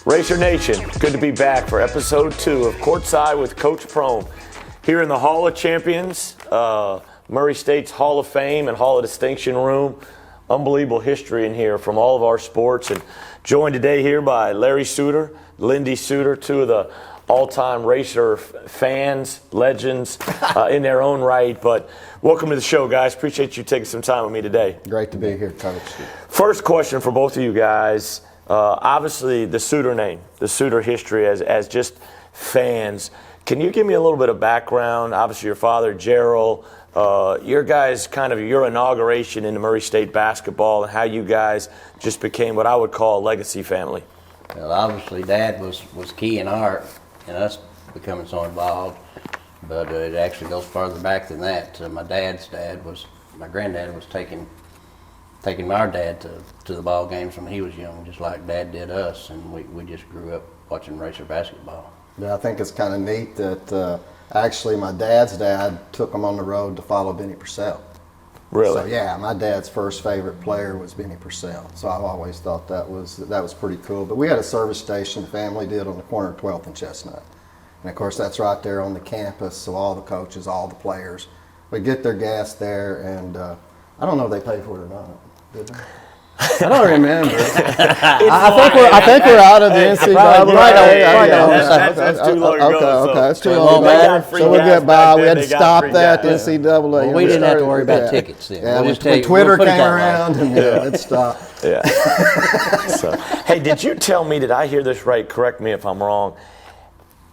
Racer Nation, good to be back for episode 2 of Courtside with Coach Prohm. Here in the Hall of Champions, Murray State's Hall of Fame and Hall of Distinction room. Unbelievable history in here from all of our sports. And joined today here by Larry Suiter, Lindy Suiter, two of the all-time racer fans, legends in their own right. But welcome to the show, guys. Appreciate you taking some time with me today. Great to be here, Coach. First question for both of you guys. Obviously, the Suiter name, the Suiter history as just fans. Can you give me a little bit of background? Obviously, your father, Gerald, your guys' kind of your inauguration into Murray State basketball and how you guys just became what I would call a legacy family. Well, obviously, Dad was key in us becoming so involved, but it actually goes further back than that. My granddad was taking our dad to the ball games when he was young, just like Dad did us, and we just grew up watching racer basketball. Yeah, I think it's kind of neat that actually my dad's dad took him on the road to follow Benny Purcell. Really? So yeah, my dad's first favorite player was Benny Purcell. So I've always thought that was pretty cool. But we had a service station, the family did, on the corner of 12th and Chestnut. And of course that's right there on the campus, so all the coaches, all the players would get their gas there, and I don't know if they paid for it or not. Did they? I don't remember. I think we're out of the NCAA. That's too long ago. Okay, that's too long ago. So we'll get by. We had to stop that. The NCAA. Well, we didn't have to worry about tickets then. Yeah, when Twitter came around, and it stopped. Yeah. So, hey, did you tell me? Did I hear this right? Correct me if I'm wrong.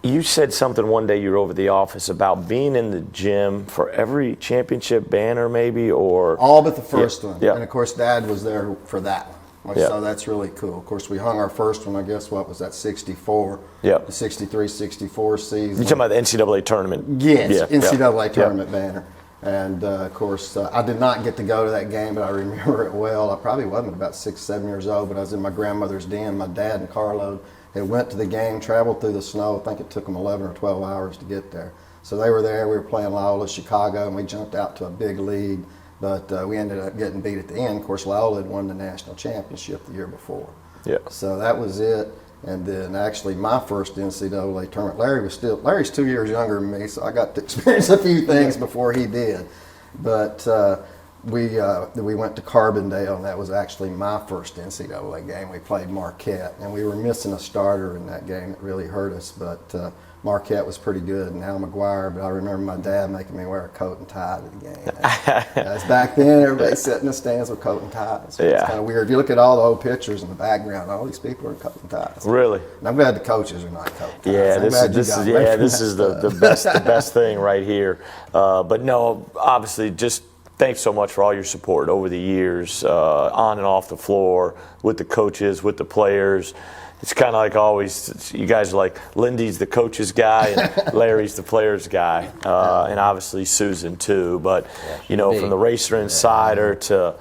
You said something one day you were over at the office about being in the gym for every championship banner, maybe, or all but the first one. Yeah. And of course, Dad was there for that one. Yeah. So that's really cool. Of course, we hung our first one. I guess what was that? 64. Yeah. The 63-64 season. You're talking about the NCAA tournament? Yes, Yeah. NCAA tournament banner. And of course, I did not get to go to that game, but I remember it well. I probably wasn't about 6, 7 years old, but I was in my grandmother's den. My dad and Carlo. They went to the game, traveled through the snow. I think it took them 11 or 12 hours to get there. So they were there. We were playing Loyola, Chicago, and we jumped out to a big lead. But we ended up getting beat at the end. Of course, Loyola had won the national championship the year before. Yeah. So that was it. And then actually my first NCAA tournament, Larry's 2 years younger than me, so I got to experience a few things before he did. But we went to Carbondale, and that was actually my first NCAA game. We played Marquette, and we were missing a starter in that game. It really hurt us, but Marquette was pretty good, and Al McGuire. But I remember my dad making me wear a coat and tie to the game. As back then, everybody sat in the stands with coat and ties. So it's kind of weird. If you look at all the old pictures in the background, all these people are in coat and ties. Really? And I'm glad the coaches are not coat and ties. Yeah, this is the best thing right here. But no, obviously, just thanks so much for all your support over the years, on and off the floor, with the coaches, with the players. It's kind of like always, you guys are like, Lindy's the coach's guy and Larry's the player's guy, and obviously Susan too. But, from the Racer Insider to,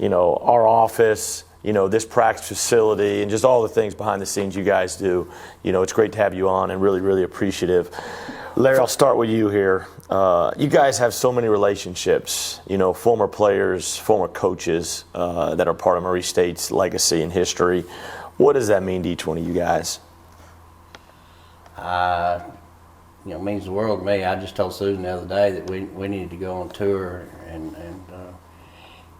our office, this practice facility, and just all the things behind the scenes you guys do. It's great to have you on, and really, really appreciative. Larry, I'll start with you here. You guys have so many relationships, former players, former coaches that are part of Murray State's legacy and history. What does that mean to each one of you guys? It means the world to me. I just told Susan the other day that we needed to go on tour and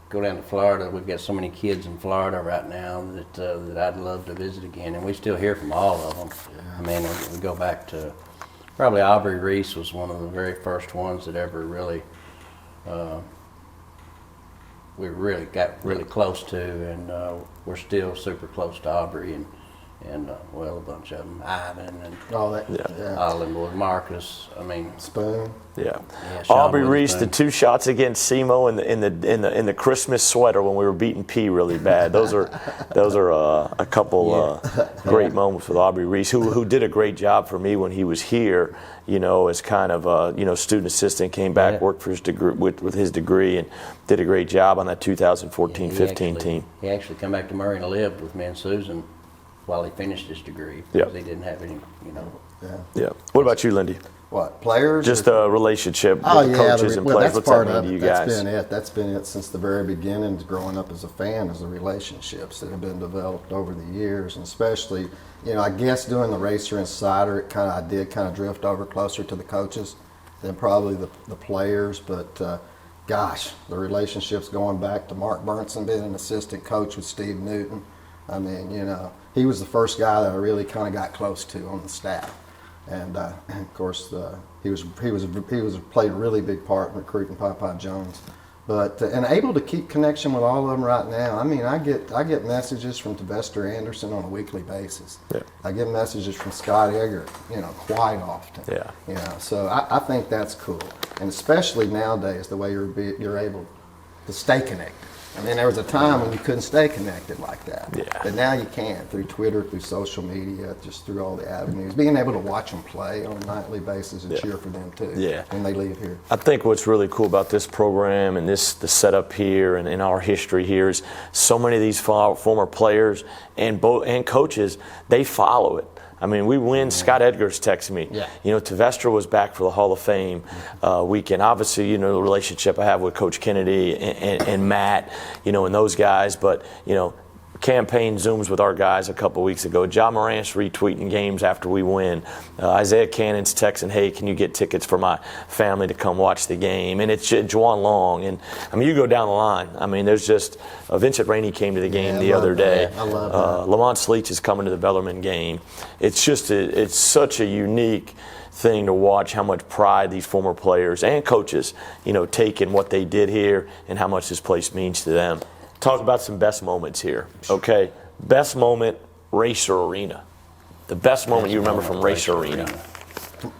go down to Florida. We've got so many kids in Florida right now that I'd love to visit again, and we still hear from all of them. I mean, we go back to probably Aubrey Reese was one of the very first ones that ever really we really got really close to, and we're still super close to Aubrey and well, a bunch of them, Ivan and all that, Ollenwood, Marcus. I mean, Spoon. Yeah. Aubrey Reese, the 2 shots against SEMO in the Christmas sweater when we were beating P really bad. Those are a couple great moments with Aubrey Reese, who did a great job for me when he was here. As kind of student assistant, came back, worked for his degree with his degree, and did a great job on that 2014-15 team. He actually came back to Murray and lived with me and Susan while he finished his degree Yep. because he didn't have any, you know. Yeah. Yeah. What about you, Lindy? What, players? Just the relationship with Oh, the yeah, coaches and players. that's What's part that mean of to it. you That's guys? been it. That's been it since the very beginning. Growing up as a fan, is the relationships that have been developed over the years, and especially, you know, I guess doing the Racer and Suiter, I did kind of drift over closer to the coaches than probably the players. But gosh, the relationships going back to Mark Burnson being an assistant coach with Steve Newton. I mean, you know, he was the first guy that I really kind of got close to on the staff. And of course, he played a really big part in recruiting Popeye Jones, but and able to keep connection with all of them right now. I mean, I get messages from Tavester Anderson on a weekly basis. Yeah. I get messages from Scott Eggert, you know, quite often. Yeah. You know, so I think that's cool, and especially nowadays the way you're able to stay connected. I mean, there was a time when you couldn't stay connected like that. Yeah. But now you can through Twitter, through social media, just through all the avenues. Being able to watch them play on a nightly basis and cheer for them too. Yeah. When they leave here. I think what's really cool about this program and the setup here and in our history here is so many of these former players and coaches, they follow it. I mean, we win. Scott Edgar's texting me. Yeah. You know, Tavester was back for the Hall of Fame weekend. Obviously, you know, the relationship I have with Coach Kennedy and Matt, you know, and those guys. But, you know, campaign Zooms with our guys a couple weeks ago. Ja Morant's retweeting games after we win. Isaiah Cannon's texting, hey, can you get tickets for my family to come watch the game? And it's Juwan Long. And, I mean, you go down the line. I mean, there's just Vincent Rainey came to the game the other day. I love that. Lamont Sleech is coming to the Bellarmine game. It's just it's such a unique thing to watch how much pride these former players and coaches, you know, take in what they did here and how much this place means to them. Talk about some best moments here, okay? Best moment, Racer Arena. The best moment you remember from Racer Arena.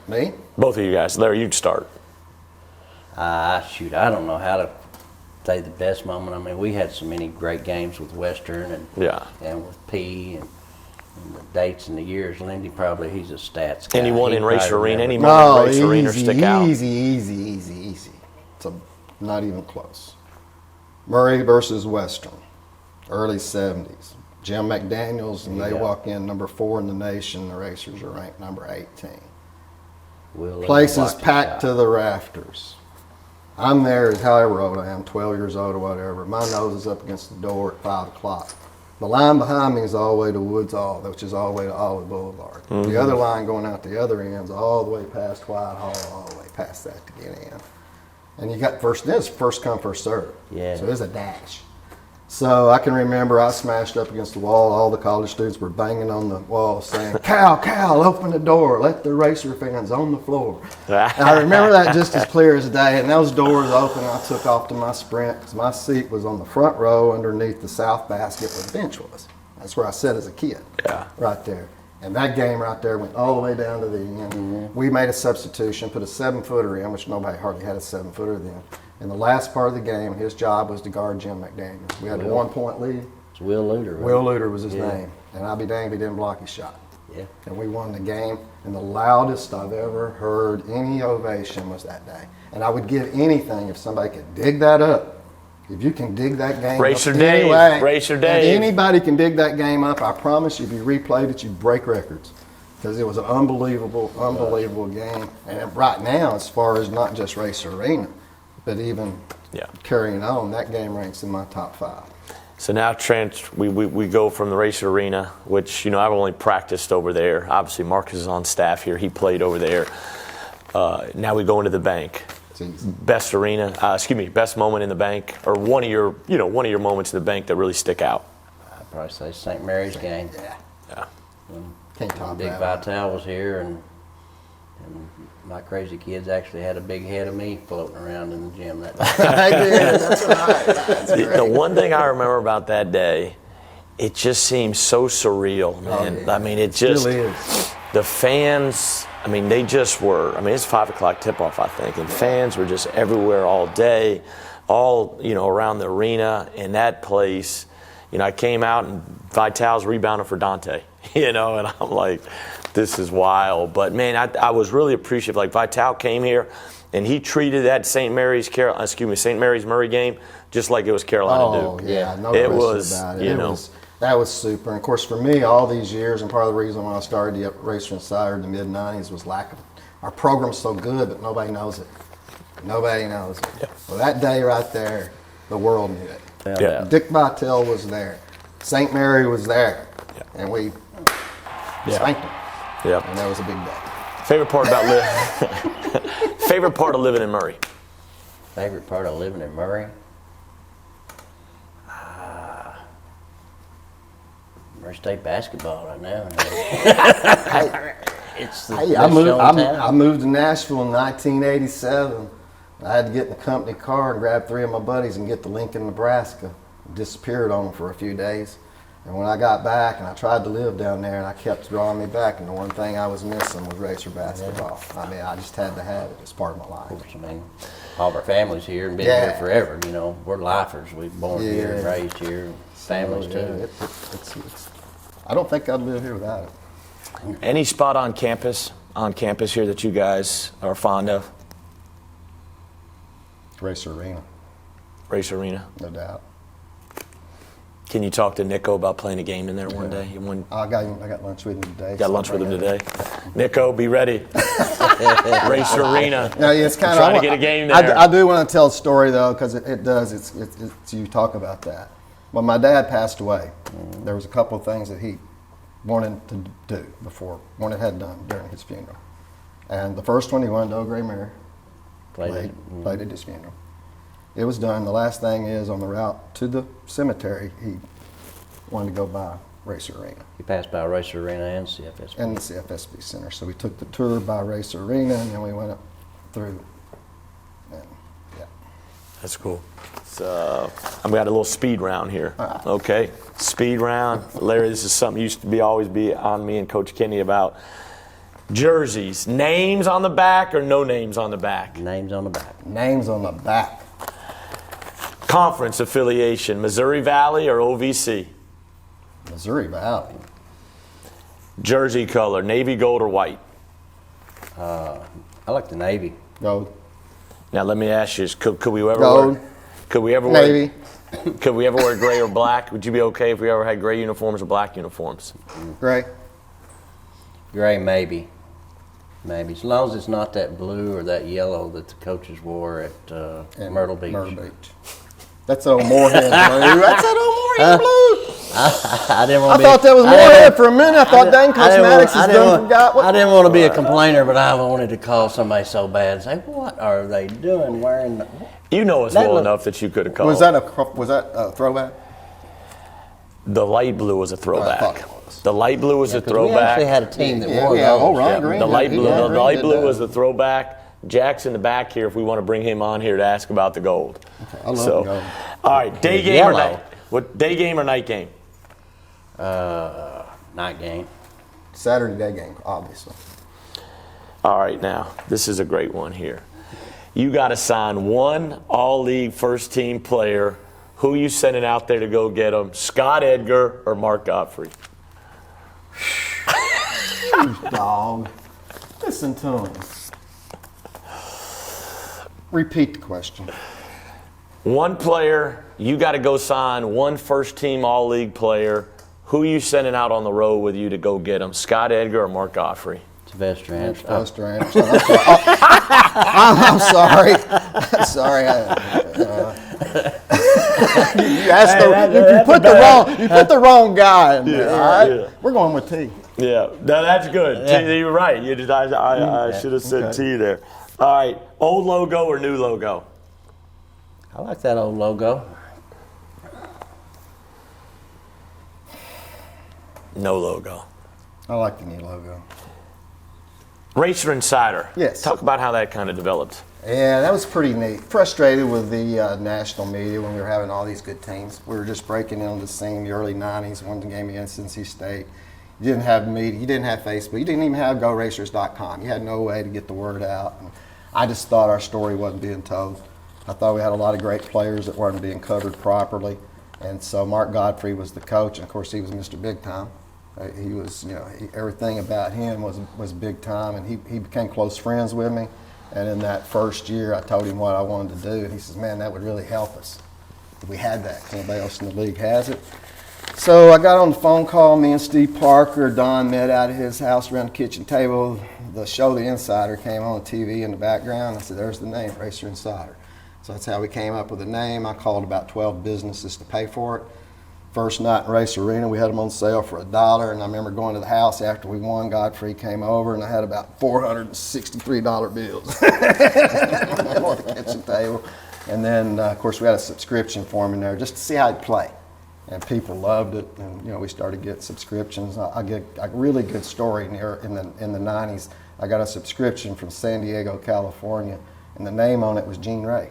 Me? Both of you guys. Larry, you'd start. Shoot, I don't know how to say the best moment. I mean, we had so many great games with Western and with P and the dates and the years. Lindy probably, he's a stats guy. Anyone in Racer Arena? Any No, moment in Racer Arena stick out? Easy. It's not even close. Murray versus Western, early 70s. Jim McDaniels, and they walk in number 4 in the nation. The Racers are ranked number 18. Place is packed to the rafters. I'm there as however old I am, 12 years old or whatever. My nose is up against the door at 5 o'clock. The line behind me is all the way to Woods Hall, which is all the way to Olive Boulevard. The other line going out the other end's all the way past Whitehall, all the way past that to get in. And you got first come, first serve. Yeah. So there's a dash. So I can remember I smashed up against the wall. All the college students were banging on the wall saying, Cal, open the door. Let the Racer fans on the floor. And I remember that just as clear as day. And those doors opened. I took off to my sprint because my seat was on the front row underneath the south basket where the bench was. That's where I sat as a kid. Yeah. Right there. And that game right there went all the way down to the end. We made a substitution, put a 7-footer in, which nobody hardly had a 7-footer then. In the last part of the game, his job was to guard Jim McDaniels. We had a 1-point lead. It's Will Luter. Right? Will Luter was his name. And I'd be danged if he didn't block his shot. Yeah. And we won the game. And the loudest I've ever heard any ovation was that day. And I would give anything if somebody could dig that up. If you can dig that game Racer up Dave, anyway, Racer if Dave. anybody can dig that game up, I promise you, if you replayed it, you'd break records. Because it was an unbelievable game. And right now, as far as not just Racer Arena, but even carrying on, that game ranks in my top 5. So now, Trent, we go from the Racer Arena, which, you know, I've only practiced over there. Obviously, Marcus is on staff here. He played over there. Now we go into the bank. Best best moment in the bank, or one of your moments in the bank that really stick out. I'd probably say St. Mary's game. Yeah. When Big Vital was here, and my crazy kids actually had a big head of me floating around in the gym that day. I did. That's right. That's great. The one thing I remember about that day, it just seemed so surreal, man. Oh, yeah. I mean, it just Still is. the fans. I mean, they just were. I mean, it's 5 o'clock tip-off, I think, and fans were just everywhere all day, all around the arena. And that place, I came out and Vital's rebounding for Dante, and I'm like, this is wild. But man, I was really appreciative. Like Vital came here, and he treated that St. Mary's Murray game just like it was Carolina Duke. Yeah, no it question was, about it. That was super. And of course, for me, all these years, and part of the reason why I started the Racer and Suiter in the mid-'90s was lack of, our program's so good, but nobody knows it. Nobody knows it. Yeah. Well, that day right there, the world knew it. Yeah. Dick Vitale was there. St. Mary was there. Yeah. And we Yeah. spanked them. Yeah. And that was a big day. Favorite part about favorite part of living in Murray? Favorite part of living in Murray? Murray State basketball right now. It's the Hey, best show in town. I moved to Nashville in 1987. I had to get in the company car and grab 3 of my buddies and get to Lincoln, Nebraska. Disappeared on them for a few days. And when I got back, and I tried to live down there, and I kept drawing me back, and the one thing I was missing was Racer basketball. I mean, I just had to have it as part of my life. Of course, I mean, all of our families here and been Yeah. here forever. You know, we're lifers. We've born here and Yeah. raised here. Families Yeah, too. it's, I don't think I'd live here without it. Any spot on campus here that you guys are fond of? Racer Arena, Race Arena. no doubt. Can you talk to Nico about playing a game in there one day? I got lunch with him today. Got so lunch with him I'll bring it. today. Nico, be ready. Race Arena. No, yeah, it's kind Trying to get a game there. I do want to tell a story though, because it does. It's you talk about that. When my dad passed away, there was a couple of things that he wanted to do wanted had done during his funeral. And the first one, he wanted to go Gray Mary. Played at his funeral. It was done. The last thing is, on the route to the cemetery, he wanted to go by Racer Arena He passed by Racer Arena and CFS. and the CFSB Center. So we took the tour by Racer Arena, and then we went up through. And yeah. That's cool. I've got a little speed round here. Okay, speed round. Larry, this is something used to always be on me and Coach Kenny about. Jerseys, names on the back or no names on the back? Names on the back. Names on the back. Conference affiliation, Missouri Valley or OVC? Missouri Valley. Jersey color, navy, gold, or white? I like the Navy. Gold. Now let me ask you: Could we ever Gold. Could we ever Navy. Could we ever wear gray or black? Would you be okay if we ever had gray uniforms or black uniforms? Gray. Gray, maybe. Maybe. As long as it's not that blue or that yellow that the coaches wore at And Myrtle Beach. That's old Moorhead blue. That's that old Moorhead blue. I didn't want I to thought that was Moorhead for a minute. I thought Dane Cosmetics is done forgot what. I didn't want to be a complainer, but I wanted to call somebody so bad and say, "What are they doing wearing?" You know us That well look- enough that you could have called. Was that a throwback? The light blue was a throwback. I thought it was. The light blue was a 'Cause we throwback. actually had a team that Yeah, wore yeah. those. Oh, Ron Yeah, Green. the light blue. Ron The Green light did blue that. was the throwback. Jack's in the back here if we want to bring him on here to ask about the gold. I love the gold. All right, day The game or yellow. night? What day game or night game? Night game. Saturday day game, obviously. All right, now this is a great one here. You got to sign one all-league first-team player. Who you sending out there to go get him? Scott Edgar or Mark Godfrey? Dog. Listen to him. Repeat the question. One player, you got to go sign one first-team all-league player. Who you sending out on the road with you to go get him? Scott Edgar or Mark Godfrey? Sylvester Anderson. Pastor Anderson. I'm sorry. I'm sorry. You asked you put the wrong guy in there. All right. yeah. We're going with T. Yeah, no, that's good. Yeah. T, you're right. I should have said Okay. T there. All right, old logo or new logo? I like that old logo. No logo. I like the new logo. Racer and Suiter. Yes. Talk about how that kind of developed. Yeah, that was pretty neat. Frustrated with the national media when we were having all these good teams. We were just breaking into the scene in the early 90s, won the game against NC State. You didn't have media, you didn't have Facebook, you didn't even have GoRacers.com. You had no way to get the word out. And I just thought our story wasn't being told. I thought we had a lot of great players that weren't being covered properly. And so Mark Godfrey was the coach, and of course he was Mr. Big Time. He was, everything about him was big time, and he became close friends with me. And in that first year, I told him what I wanted to do, and he says, "Man, that would really help us if we had that. Nobody else in the league has it." So I got on the phone call. Me and Steve Parker, Don met out of his house around the kitchen table. The show The Insider came on TV in the background. I said, there's the name, Racer Insider. So that's how we came up with the name. I called about 12 businesses to pay for it. First night in Race Arena, we had them on sale for $1. And I remember going to the house after we won. Godfrey came over, and I had about $463 bills on the kitchen table. And then, of course, we had a subscription form in there just to see how I'd play. And people loved it, and we started getting subscriptions. I get a really good story in the 90s. I got a subscription from San Diego, California, and the name on it was Gene Ray.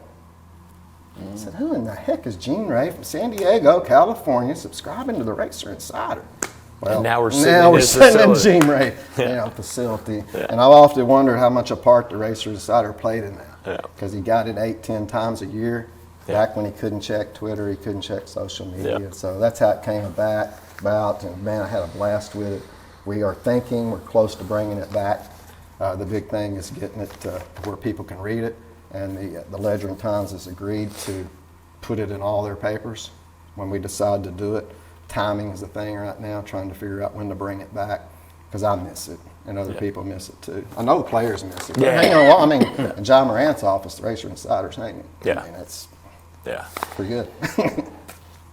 I said, who in the heck is Gene Ray from San Diego, California, subscribing to the Racer Insider? Well, and now we're sitting in Gene Ray facility. Yeah. And I've often wondered how much a part the Racer Insider played in that. Yeah. Because he got it 8-10 times a year. Yeah. Back when he couldn't check Twitter, he couldn't check social media. Yeah. So that's how it came about. And man, I had a blast with it. We're close to bringing it back. The big thing is getting it to where people can read it. And the Ledger and Times has agreed to put it in all their papers when we decide to do it. Timing is the thing right now, trying to figure out when to bring it back, because I miss it and other people miss it too. I know the players miss it. But Yeah. hang on a while. I mean, in John Morant's office, the Racer Insider's hanging. Yeah. I mean, that's Yeah. pretty good.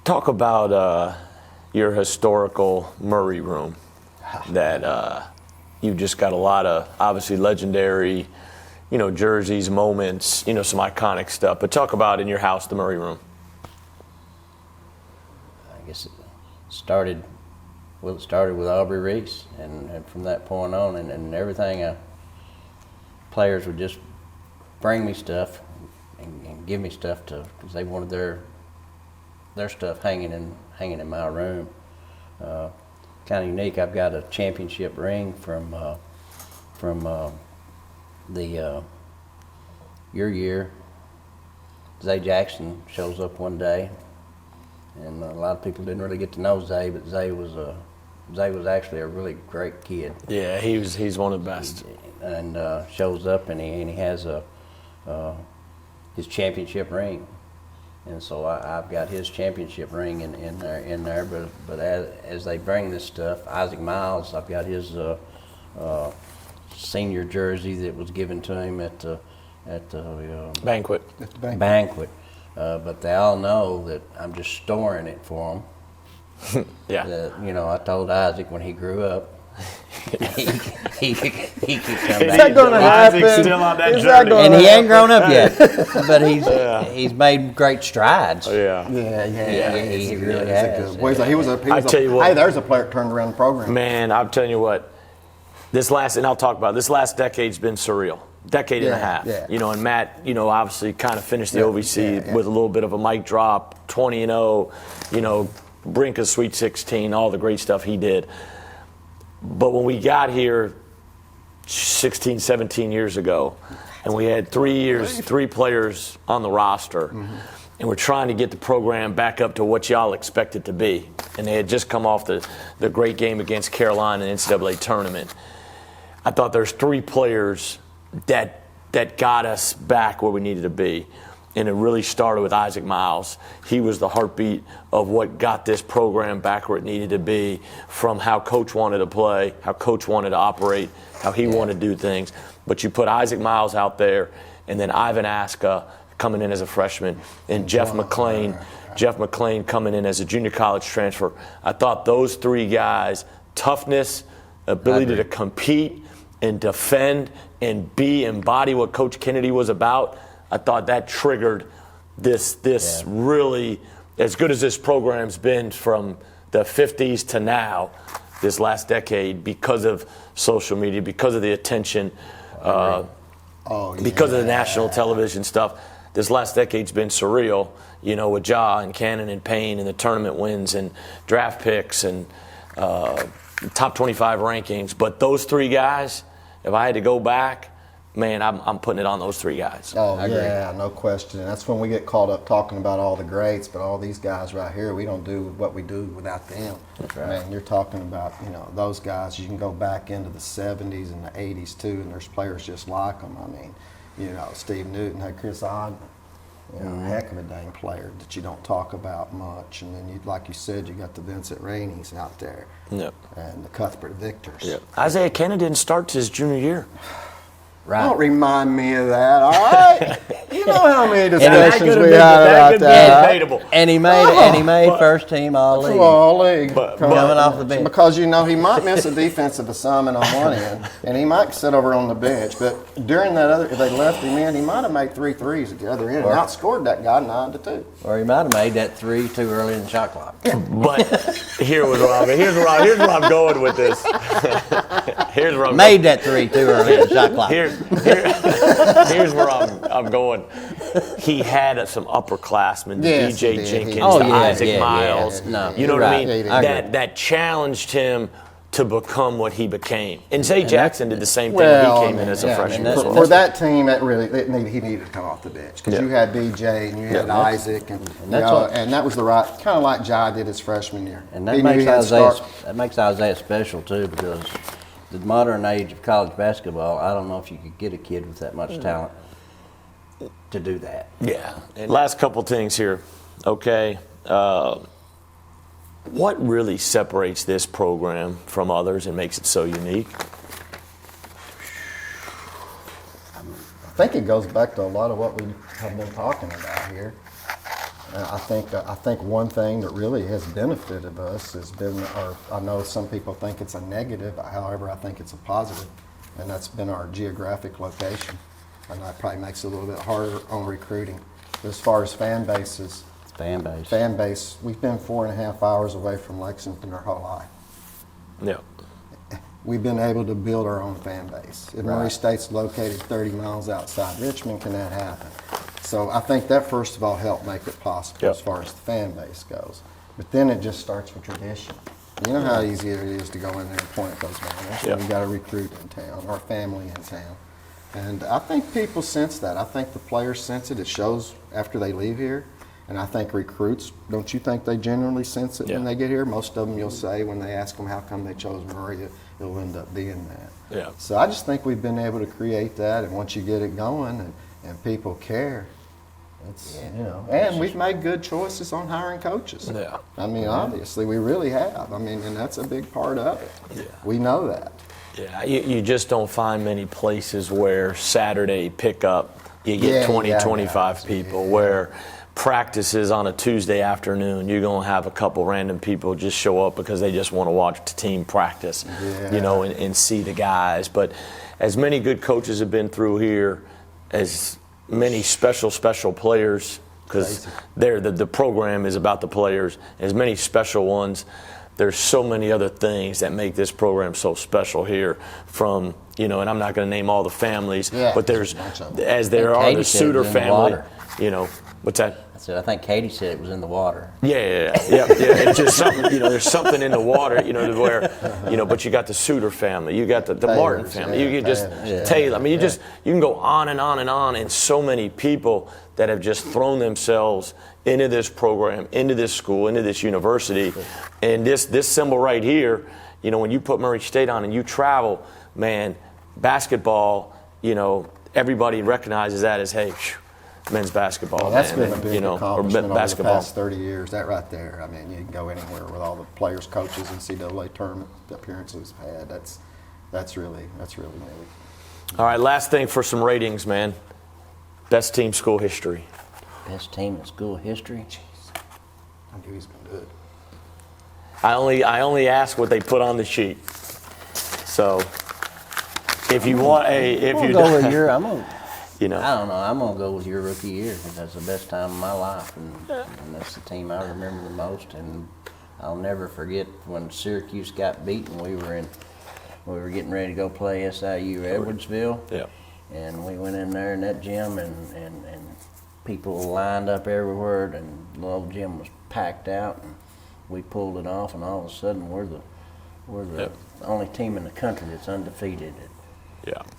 Talk about your historical Murray room that you've just got a lot of obviously legendary, jerseys, moments, some iconic stuff. But talk about in your house, the Murray room. I guess it started with Aubrey Reese, and from that point on, and everything, players would just bring me stuff and give me stuff because they wanted their stuff hanging in my room. Kind of unique. I've got a championship ring from your year. Zay Jackson shows up one day, and a lot of people didn't really get to know Zay, but Zay was actually a really great kid. Yeah, he's one of the best. And shows up, and he has his championship ring, and so I've got his championship ring in there. But as they bring this stuff, Isaac Miles, I've got his senior jersey that was given to him at the Banquet. banquet. But they all know that I'm just storing it for them. Yeah. I told Isaac when he grew up, he could come Is back. that going to happen? Isaac's still on that Is that journey. gonna And he ain't happen? grown up yet, but he's made great strides. Oh, yeah. Yeah, he really He's a has. good boy. He was a tell you what. hey, there's a player that turned around the program. Man, I'm telling you what, and I'll talk about it, this last decade's been surreal. Decade and a half. Yeah. And Matt, obviously kind of finished the Yeah, OVC yeah. with a little bit of a mic drop, 20-0, brink of Sweet 16, all the great stuff he did. But when we got here 16, 17 years ago, and we had 3 players on the roster, and we're trying to get the program back up to what y'all expect it to be. And they had just come off the great game against Carolina in the NCAA tournament. I thought there's 3 players that got us back where we needed to be. And it really started with Isaac Miles. He was the heartbeat of what got this program back where it needed to be, from how Coach wanted to play, how Coach wanted to operate, how he wanted to do things. But you put Isaac Miles out there, and then Ivan Aska coming in as a freshman, and Jeff McClain coming in as a junior college transfer. I thought those 3 guys, toughness, ability to compete and defend and embody what Coach Kennedy was about, I thought that triggered this really, as good as this program's been from the 50s to now, this last decade, because of social media, because of the attention, because of the national television stuff. This last decade's been surreal, with Ja and Cannon and Payne and the tournament wins and draft picks and top 25 rankings. But those 3 guys, if I had to go back, man, I'm putting it on those 3 guys. Oh, yeah, no question. And that's when we get caught up talking about all the greats, but all these guys right here, we don't do what we do without them. That's right. Man, you're talking about, those guys, you can go back into the 70s and the 80s too, and there's players just like them. I mean, Steve Newton had Chris Odman. You know, heck of a dang player that you don't talk about much. And then, like you said, you got the Vincent Rainey's out there, Yep. and the Cuthbert Victors. Yep. Isaiah Kenna didn't start his junior year. Right. Don't remind me of that, all right? You know how many That discussions could we have had been about that. debatable. And he made first team all league. All league. Coming off the bench. Because, you know, he might miss a defensive assignment on one end, and he might sit over on the bench. But during that other, if they left him in, he might have made 3 threes at the other end and outscored that guy 9-2. Or he might have made that 3 too early in the shot clock. But here's where I'm going with this. Here's where I'm Made that 3 too early in the shot clock. Here's where I'm going. He had some upperclassmen, Yes, he DJ did. Jenkins, Oh, the yeah, Isaac yeah, Miles. yeah. No, you know you're what I right. mean? Yeah, That challenged him to become what he became. And Zay Jackson did the same thing Well, when he came in as a yeah, freshman. and as well. For that team, he needed to come off the bench because Yeah. you had BJ and you had Yeah. Isaac and that's what- and that was the right kind of like Jai did his freshman year. And that He knew makes he had to start. That makes Isaiah special too, because the modern age of college basketball, I don't know if you could get a kid with that much talent to do that. Yeah. Last couple things here. Okay. What really separates this program from others and makes it so unique? I think it goes back to a lot of what we have been talking about here. I think one thing that really has benefited us has been I know some people think it's a negative, however, I think it's a positive, and that's been our geographic location. And that probably makes it a little bit harder on recruiting. But as far as fan bases, Fan base. we've been 4.5 hours away from Lexington our whole life. Yeah. We've been able to build our own fan base. If Murray State's located 30 miles outside Richmond, can that happen? So I think that first of all helped make it possible as far as the fan base goes. But then it just starts with tradition. You know how easy it is to go in there and point at those banners. Yep. We've got a recruit in town or a family in town. And I think people sense that. I think the players sense it. It shows after they leave here. And I think recruits, don't you think they generally sense it when they get here? Most of them you'll say when they ask them how come they chose Murray, it'll end up being that. Yeah. So I just think we've been able to create that, and once you get it going and people care, it's, you know. And we've made good choices on hiring coaches. Yeah. I mean, obviously, we really have. I mean, and that's a big part of it. Yeah. We know that. Yeah, you just don't find many places where Saturday pickup, you get Yeah, 20, yeah, 25 guys, people, yeah. where practices on a Tuesday afternoon, you're going to have a couple random people just show up because they just want to watch the team practice, you know, and see the guys. But as many good coaches have been through here, as many special players, because the program is about the players, as many special ones. There's so many other things that make this program so special here from, you know, and I'm not going to name all the families, but there's, as there are the Suitor family, you know, what's that? I said, I think Katie said it was in the water. Yeah. It's just something, you know, there's something in the water, you know, where, you know, but you got the Suitor family, you got the Martin family, you can just Taylor. I mean, you can go on and on and on, and so many people that have just thrown themselves into this program, into this school, into this university. And this symbol right here, you know, when you put Murray State on and you travel, man, basketball, you know, everybody recognizes that as, hey, men's basketball. Well, that's man, been a big you know, accomplishment or over basketball. the past 30 years. That right there. I mean, you can go anywhere with all the players, coaches, NCAA tournament appearances we've had. That's really neat. All right, last thing for some ratings, man. Best team school history. Best team in school history. I knew he was going to do it. I only ask what they put on the sheet. So if you want I'm gonna go with your. you know. I don't know. I'm gonna go with your rookie year because that's the best time of my life, and that's the team I remember the most. And I'll never forget when Syracuse got beaten. We were getting ready to go play SIU Edwardsville. Yeah. And we went in there in that gym, and people lined up everywhere, and the little gym was packed out, and we pulled it off, and all of a sudden we're the only team in the country that's undefeated at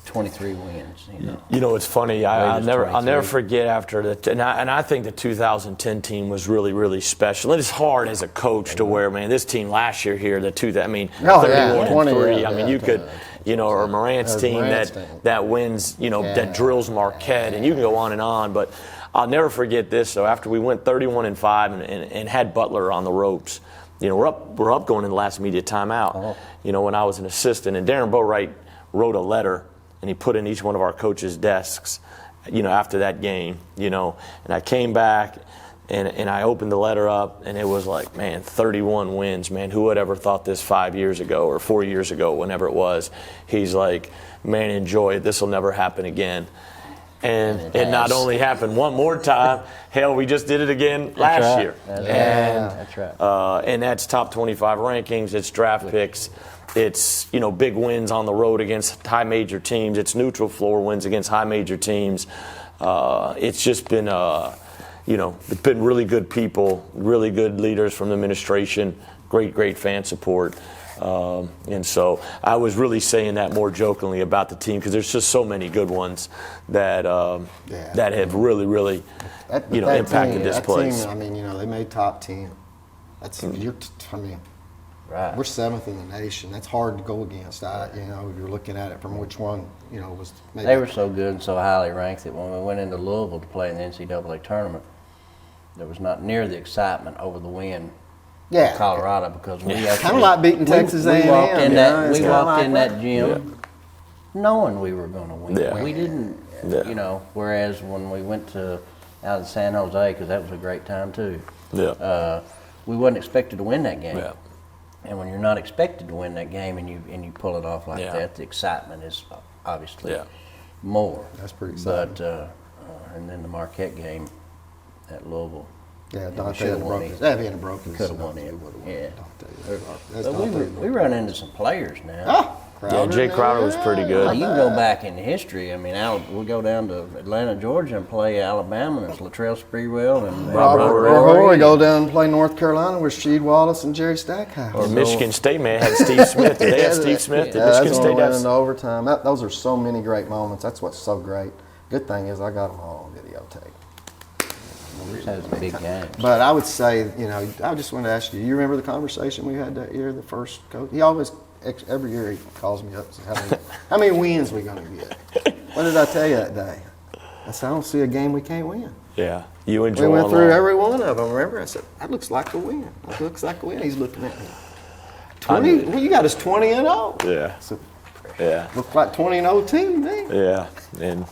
23 wins. You know, it's funny. I'll never 23. forget after that, and I think the 2010 team was really, really special. It is hard as a coach to wear, man. This team last year here, 31 and 3. I mean, you could. You know, or Morant's team that wins, you know, that drills Marquette, and you can go on and on. But I'll never forget this. So after we went 31-5 and had Butler on the ropes, you know, we're up going in the last immediate timeout. You know, when I was an assistant, and Darren Boatwright wrote a letter and he put in each one of our coaches' desks, you know, after that game, you know, and I came back and I opened the letter up and it was like, man, 31 wins, man. Who would ever thought this 5 years ago or 4 years ago, whenever it was? He's like, man, enjoy it. This will never happen again. And it not only happened one more time, hell, we just did it again last year. That's right. And that's top 25 rankings, it's draft picks, it's, you know, big wins on the road against high major teams, it's neutral floor wins against high major teams. It's just been, you know, it's been really good people, really good leaders from the administration, great fan support. And so I was really saying that more jokingly about the team because there's just so many good ones that that have really impacted this place. Team, I mean, you know, they made top 10. That's I mean, Right. we're 7th in the nation. That's hard to go against. You know, if you're looking at it from which one, you know, was maybe. They were so good and so highly ranked that when we went into Louisville to play in the NCAA tournament, there was not near the excitement over the win. Yeah, Colorado, because we actually kind of like beating Texas A&M. We walked in that, it's we kinda walked like in that gym knowing we were going to win. Yeah. We didn't, you know. Whereas when we went to out of San Jose, because that was a great time too. Yeah. We wasn't expected to win that game. Yeah. And when you're not expected to win that game and you pull it off like Yeah. that, the excitement is obviously Yeah. more. That's pretty exciting. But and then the Marquette game at Louisville. Yeah, we Dante should've had won broken. it. Yeah, if he had broken, Could have won it. Yeah. That's But we run into some players now. Ah, Yeah, Crowder Jay now, Crowder was pretty Well, good. you can go back in history. I mean, we go down to Atlanta, Georgia, and play Alabama, and it's Latrell Sprewell and Robert Rory. We go down and play North Carolina with Sheed Wallace and Jerry Stackhouse. And Michigan State, man, had Steve Smith. Did they have Steve Smith? Did Yeah, Michigan that's State when we went have? into overtime. Those are so many great moments. That's what's so great. Good thing is I got them all on videotape. Just had some big games. But I would say, you know, I just want to ask you, you remember the conversation we had that year, the first coach? He always, every year he calls me up and says, how many wins we going to get? What did I tell you that day? I said, I don't see a game we can't win. Yeah, you and We Joel went through Long. every one of them, remember? I said, that looks like a win. That looks like a win. He's looking at me. I 20, knew. well, you got us 20-0. Yeah, So, yeah, looked like 20-0 team, man. yeah, and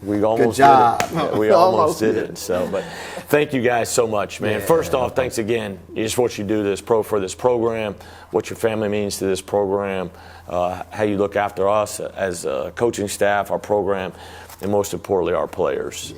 we almost job. did it. Yeah, we almost did it. So, but thank you guys so much, man. First off, thanks again. Just what you do for this program, what your family means to this program, how you look after us as a coaching staff, our program, and most importantly, our players.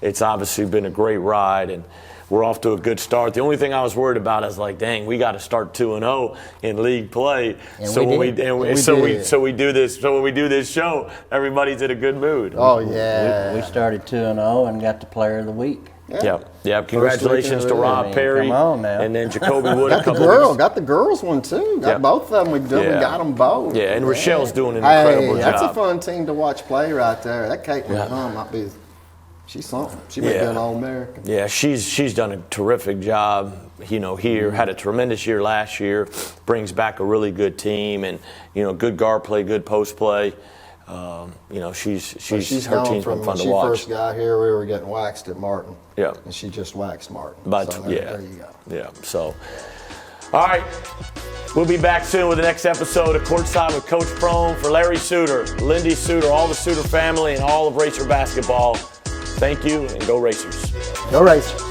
It's obviously been a great ride, and we're off to a good start. The only thing I was worried about is like, dang, we got to start 2-0 in league play. And so we when did. we do this show, everybody's in a good mood. Oh, yeah. We started 2-0 and got the Player of the Week. Yeah. Congratulations to weekend of the Rob league. Perry, Come on now. and then Jacoby Wood. Got the girls one too. Got Yeah. both of them. We got them both. Yeah, and Rochelle's doing an incredible Hey, that's a job. fun team to watch play right there. That Caitlin might be. She's something. She might be an All-American. Yeah, she's done a terrific job. You know, here had a tremendous year last year. Brings back a really good team, and you know, good guard play, good post play. You know, she's her gone team's from been fun when to watch. She first got here, we were getting waxed at Martin. Yeah. And she just waxed Martin. But So there you go. yeah. So, all right, we'll be back soon with the next episode of Courtside with Coach Prohm. For Larry Suiter, Lindy Suiter, all the Suiter family, and all of Racer basketball. Thank you, and go Racers. Go Racers.